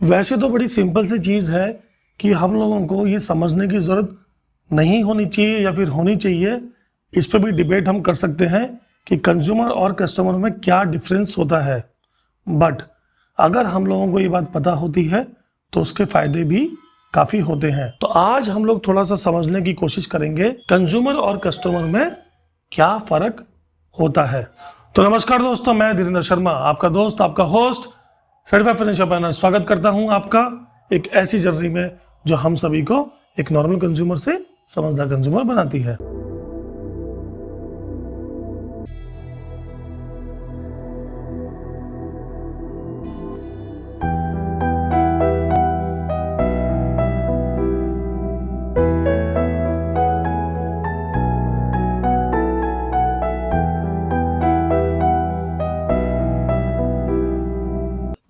वैसे तो बड़ी सिंपल सी चीज़ है कि हम लोगों को ये समझने की ज़रूरत नहीं होनी चाहिए या फिर होनी चाहिए। इस पर भी डिबेट हम कर सकते हैं कि कंज्यूमर और कस्टमर में क्या डिफरेंस होता है। बट अगर हम लोगों को ये बात पता होती है तो उसके फायदे भी काफ़ी होते हैं। तो आज हम लोग थोड़ा सा समझने की कोशिश करेंगे कंज्यूमर और कस्टमर में क्या फ़र्क होता है। तो नमस्कार दोस्तों, मैं धीरेन्द्र शर्मा, आपका दोस्त, आपका होस्ट, सर्टिफाइड फाइनेंशियल प्लानर, स्वागत करता हूं आपका एक ऐसी जर्नी में जो हम सभी को एक नॉर्मल कंज्यूमर से समझदार कंज्यूमर बनाती है।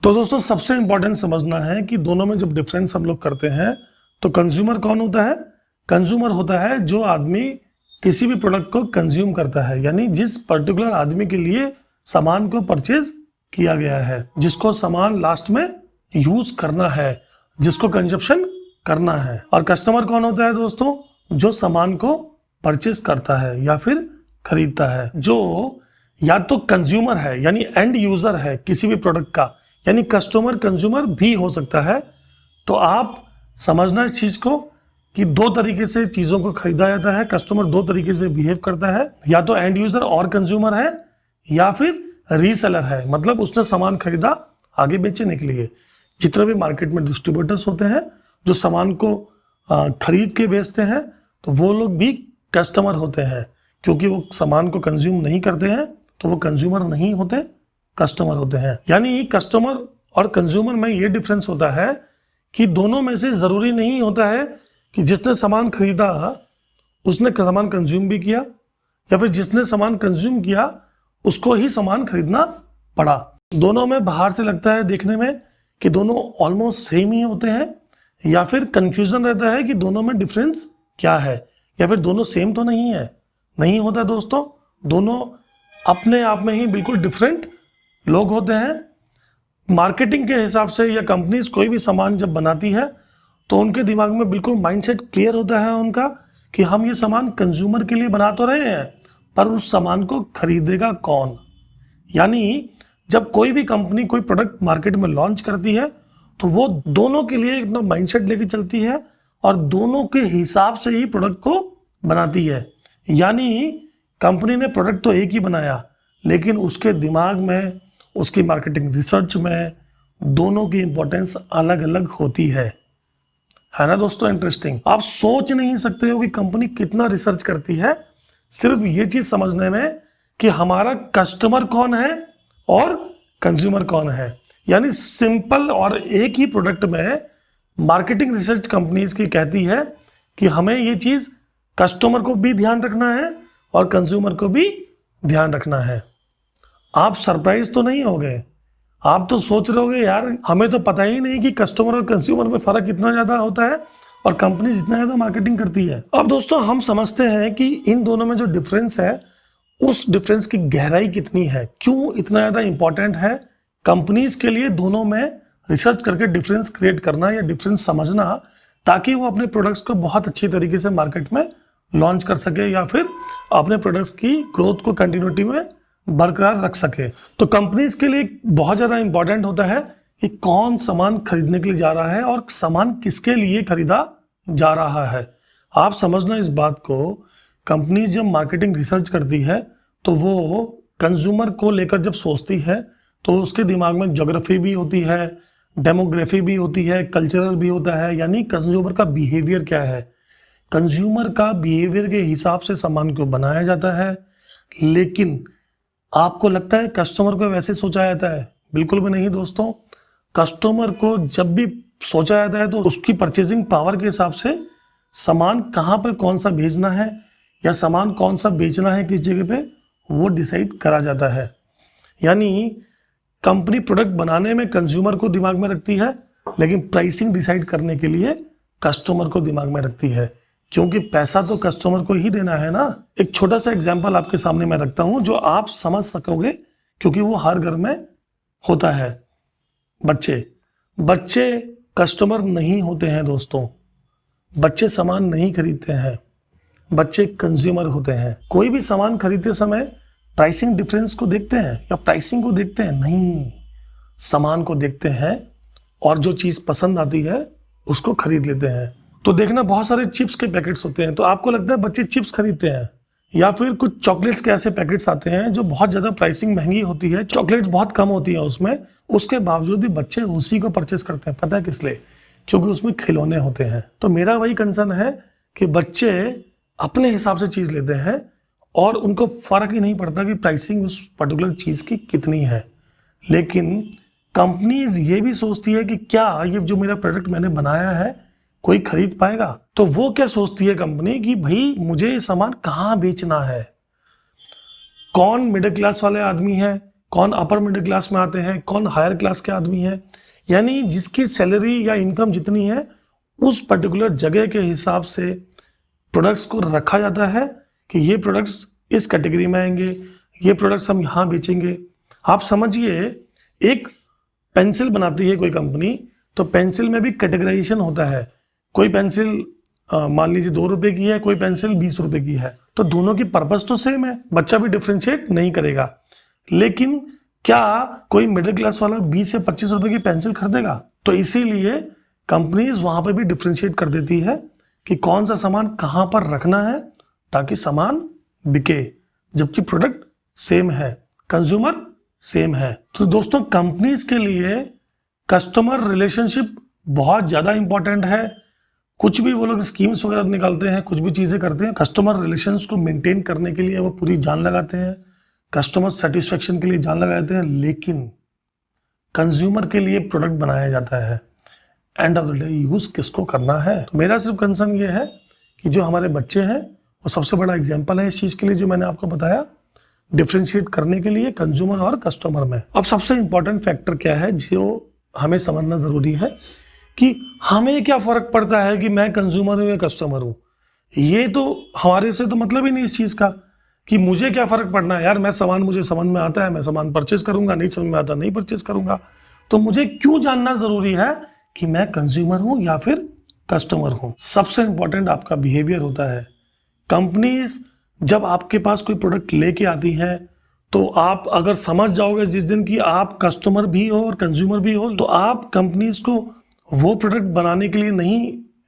तो दोस्तों, सबसे इंपॉर्टेंट समझना है कि दोनों में जब डिफरेंस हम लोग करते हैं तो कंज्यूमर कौन होता है? कंज्यूमर होता है जो आदमी किसी भी प्रोडक्ट को कंज्यूम करता है, यानी जिस पर्टिकुलर आदमी के लिए सामान को परचेज किया गया है, जिसको सामान लास्ट में यूज करना है, जिसको कंजप्शन करना है। और कस्टमर कौन होता है दोस्तों? जो सामान को परचेज करता है या फिर खरीदता है, जो या तो कंज्यूमर है यानी एंड यूजर है किसी भी प्रोडक्ट का, यानी कस्टमर कंज्यूमर भी हो सकता है। तो आप समझना इस चीज को कि दो तरीके से चीजों को खरीदा जाता है। कस्टमर दो तरीके से बिहेव करता है, या तो एंड यूजर और कंज्यूमर है या फिर रीसेलर है, मतलब उसने सामान खरीदा आगे बेचने के लिए। जितने भी मार्केट में डिस्ट्रीब्यूटर्स होते हैं जो सामान को खरीद के बेचते हैं, तो वो लोग भी कस्टमर होते हैं, क्योंकि वो सामान को कंज्यूम नहीं करते हैं तो वो कंज्यूमर नहीं होते, कस्टमर होते हैं। यानी कस्टमर और कंज्यूमर में ये डिफरेंस होता है कि दोनों में से जरूरी नहीं होता है कि जिसने सामान खरीदा उसने सामान कंज्यूम भी किया, या फिर जिसने सामान कंज्यूम किया उसको ही सामान खरीदना पड़ा। दोनों में बाहर से लगता है देखने में कि दोनों ऑलमोस्ट सेम ही होते हैं, या फिर कंफ्यूजन रहता है कि दोनों में डिफरेंस क्या है, या फिर दोनों सेम तो नहीं है। नहीं होता दोस्तों, दोनों अपने आप में ही बिल्कुल डिफरेंट लोग होते हैं। मार्केटिंग के हिसाब से या कंपनीज कोई भी सामान जब बनाती है तो उनके दिमाग में बिल्कुल माइंडसेट क्लियर होता है उनका कि हम ये सामान कंज्यूमर के लिए बना तो रहे हैं, पर उस सामान को खरीदेगा कौन। यानी जब कोई भी कंपनी कोई प्रोडक्ट मार्केट में लॉन्च करती है तो वो दोनों के लिए अपना माइंडसेट लेके चलती है और दोनों के हिसाब से ही प्रोडक्ट को बनाती है। यानी कंपनी ने प्रोडक्ट तो एक ही बनाया, लेकिन उसके दिमाग में, उसकी मार्केटिंग रिसर्च में दोनों की इंपॉर्टेंस अलग अलग होती है ना दोस्तों। इंटरेस्टिंग। आप सोच नहीं सकते हो कि कंपनी कितना रिसर्च करती है सिर्फ ये चीज समझने में कि हमारा कस्टमर कौन है और कंज्यूमर कौन है। यानी सिंपल और एक ही प्रोडक्ट में मार्केटिंग रिसर्च कंपनीज की कहती है कि हमें ये चीज कस्टमर को भी ध्यान रखना है और कंज्यूमर को भी ध्यान रखना है। आप सरप्राइज तो नहीं हो गए? आप तो सोच रहे होगे यार हमें तो पता ही नहीं कि कस्टमर और कंज्यूमर में फर्क इतना ज्यादा होता है और कंपनी जितना ज्यादा मार्केटिंग करती है। अब दोस्तों, हम समझते हैं कि इन दोनों में जो डिफरेंस है उस डिफरेंस की गहराई कितनी है, क्यों इतना ज्यादा इंपॉर्टेंट है कंपनीज के लिए दोनों में रिसर्च करके डिफरेंस क्रिएट करना या डिफरेंस समझना, ताकि वो अपने प्रोडक्ट्स को बहुत अच्छी तरीके से मार्केट में लॉन्च कर सके या फिर अपने प्रोडक्ट्स की ग्रोथ को कंटिन्यूटी में बरकरार रख सके। तो कंपनीज के लिए बहुत ज़्यादा इंपॉर्टेंट होता है कि कौन सामान खरीदने के लिए जा रहा है और सामान किसके लिए खरीदा जा रहा है। आप समझना इस बात को, कंपनीज जब मार्केटिंग रिसर्च करती है तो वो कंज्यूमर को लेकर जब सोचती है तो उसके दिमाग में ज्योग्राफी भी होती है, डेमोग्राफी भी होती है, कल्चरल भी होता है, यानी कंज्यूमर का बिहेवियर क्या है। कंज्यूमर का बिहेवियर के हिसाब से सामान को बनाया जाता है। लेकिन आपको लगता है कस्टमर को वैसे सोचा जाता है? बिल्कुल भी नहीं दोस्तों। कस्टमर को जब भी सोचा जाता है तो उसकी परचेजिंग पावर के हिसाब से सामान कहाँ पर कौन सा भेजना है या सामान कौन सा बेचना है किस जगह पे, वो डिसाइड करा जाता है। यानी कंपनी प्रोडक्ट बनाने में कंज्यूमर को दिमाग में रखती है, लेकिन प्राइसिंग डिसाइड करने के लिए कस्टमर को दिमाग में रखती है, क्योंकि पैसा तो कस्टमर को ही देना है ना। एक छोटा सा एग्जांपल आपके सामने मैं रखता हूं जो आप समझ सकोगे, क्योंकि वो हर घर में होता है। बच्चे बच्चे कस्टमर नहीं होते हैं दोस्तों, बच्चे सामान नहीं खरीदते हैं, बच्चे कंज्यूमर होते हैं। कोई भी सामान खरीदते समय प्राइसिंग डिफरेंस को देखते हैं या प्राइसिंग को देखते हैं? नहीं, सामान को देखते हैं और जो चीज़ पसंद आती है उसको खरीद लेते हैं। तो देखना, बहुत सारे चिप्स के पैकेट्स होते हैं, तो आपको लगता है बच्चे चिप्स खरीदते हैं, या फिर कुछ चॉकलेट्स के ऐसे पैकेट्स आते हैं जो बहुत ज़्यादा प्राइसिंग महंगी होती है, चॉकलेट्स बहुत कम होती है उसमें, उसके बावजूद भी बच्चे उसी को परचेस करते हैं। पता है किस लिए? क्योंकि उसमें खिलौने होते हैं। तो मेरा वही कंसर्न है कि बच्चे अपने हिसाब से चीज़ लेते हैं और उनको फ़र्क ही नहीं पड़ता कि प्राइसिंग उस पर्टिकुलर चीज़ की कितनी है। लेकिन कंपनीज ये भी सोचती है कि क्या ये जो मेरा प्रोडक्ट मैंने बनाया है कोई खरीद पाएगा? तो वो क्या सोचती है कंपनी कि भाई मुझे ये सामान कहाँ बेचना है, कौन मिडिल क्लास वाले आदमी है, कौन अपर मिडिल क्लास में आते हैं, कौन हायर क्लास के आदमी है, यानी जिसकी सैलरी या इनकम जितनी है उस पर्टिकुलर जगह के हिसाब से प्रोडक्ट्स को रखा जाता है कि ये प्रोडक्ट्स इस कैटेगरी में आएंगे, ये प्रोडक्ट्स हम यहाँ बेचेंगे। आप समझिए, एक पेंसिल बनाती है कोई कंपनी, तो पेंसिल में भी कैटेगराइजेशन होता है। कोई पेंसिल मान लीजिए 2 रुपए की है, कोई पेंसिल 20 रुपए की है, तो दोनों की पर्पस तो सेम है, बच्चा भी डिफ्रेंशिएट नहीं करेगा। लेकिन क्या कोई मिडिल क्लास वाला 20 से 25 रुपए की पेंसिल खरीदेगा? तो इसीलिए कंपनीज वहां पर भी डिफ्रेंशिएट कर देती है कि कौन सा सामान कहां पर रखना है ताकि सामान बिके, जबकि प्रोडक्ट सेम है, कंज्यूमर सेम है। तो दोस्तों, कंपनीज के लिए कस्टमर रिलेशनशिप बहुत ज़्यादा इंपॉर्टेंट है। कुछ भी वो लोग स्कीम्स वगैरह निकालते हैं, कुछ भी चीज़ें करते हैं, कस्टमर रिलेशंस को मेंटेन करने के लिए वो पूरी जान लगाते हैं, कस्टमर सेटिस्फेक्शन के लिए जान लगाते हैं। लेकिन कंज्यूमर के लिए प्रोडक्ट बनाया जाता है, end of the day use किसको करना है? तो मेरा सिर्फ कंसर्न ये है कि जो हमारे बच्चे हैं वो सबसे बड़ा एग्जाम्पल है इस चीज़ के लिए जो मैंने आपको बताया, डिफ्रेंशिएट करने के लिए कंज्यूमर और कस्टमर में। अब सबसे इंपॉर्टेंट फैक्टर क्या है जो हमें समझना ज़रूरी है कि हमें क्या फ़र्क पड़ता है कि मैं कंज्यूमर हूँ या कस्टमर हूँ। ये तो हमारे से तो मतलब ही नहीं इस चीज़ का कि मुझे क्या फ़र्क पड़ना है यार, मैं सामान, मुझे समझ में आता है, मैं सामान परचेस करूँगा, नहीं समझ में आता नहीं परचेस करूँगा। तो मुझे क्यों जानना ज़रूरी है कि मैं कंज्यूमर हूँ या फिर कस्टमर हूँ? सबसे इंपॉर्टेंट आपका बिहेवियर होता है। कंपनीज जब आपके पास कोई प्रोडक्ट लेके आती हैं तो आप अगर समझ जाओगे जिस दिन की आप कस्टमर भी हो और कंज्यूमर भी हो, तो आप कंपनीज को वो प्रोडक्ट बनाने के लिए नहीं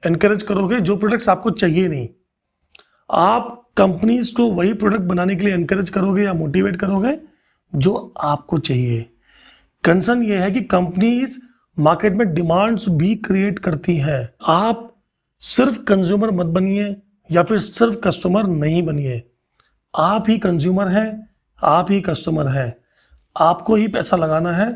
एनकरेज करोगे जो प्रोडक्ट्स आपको चाहिए नहीं। आप कंपनीज को वही प्रोडक्ट बनाने के लिए एनकरेज करोगे या मोटिवेट करोगे जो आपको चाहिए। कंसर्न ये है कि कंपनीज मार्केट में डिमांड्स भी क्रिएट करती हैं। आप सिर्फ कंज्यूमर मत बनिए या फिर सिर्फ कस्टमर नहीं बनिए। आप ही कंज्यूमर हैं, आप ही कस्टमर हैं, आपको ही पैसा लगाना है,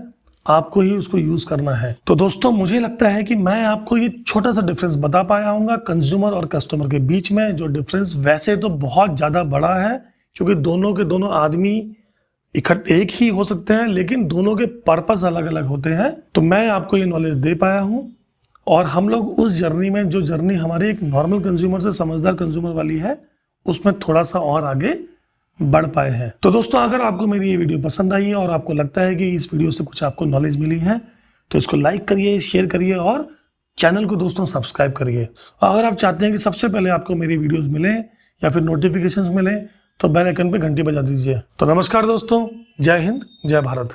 आपको ही उसको यूज करना है। तो दोस्तों, मुझे लगता है कि मैं आपको ये छोटा सा डिफरेंस बता पाया हूँ कंज्यूमर और कस्टमर के बीच में। जो डिफरेंस वैसे तो बहुत ज़्यादा बड़ा है क्योंकि दोनों के दोनों आदमी एक ही हो सकते हैं, लेकिन दोनों के पर्पस अलग अलग होते हैं। तो मैं आपको ये नॉलेज दे पाया हूँ और हम लोग उस जर्नी में, जो जर्नी हमारे एक नॉर्मल कंज्यूमर से समझदार कंज्यूमर वाली है, उसमें थोड़ा सा और आगे बढ़ पाए हैं। तो दोस्तों, अगर आपको मेरी ये वीडियो पसंद आई है और आपको लगता है कि इस वीडियो से कुछ आपको नॉलेज मिली है, तो इसको लाइक करिए, शेयर करिए और चैनल को दोस्तों सब्सक्राइब करिए। अगर आप चाहते हैं कि सबसे पहले आपको मेरी वीडियोस मिलें या फिर नोटिफिकेशंस मिलें, तो बेल आइकन पे घंटी बजा दीजिए। तो नमस्कार दोस्तों, जय हिंद, जय भारत।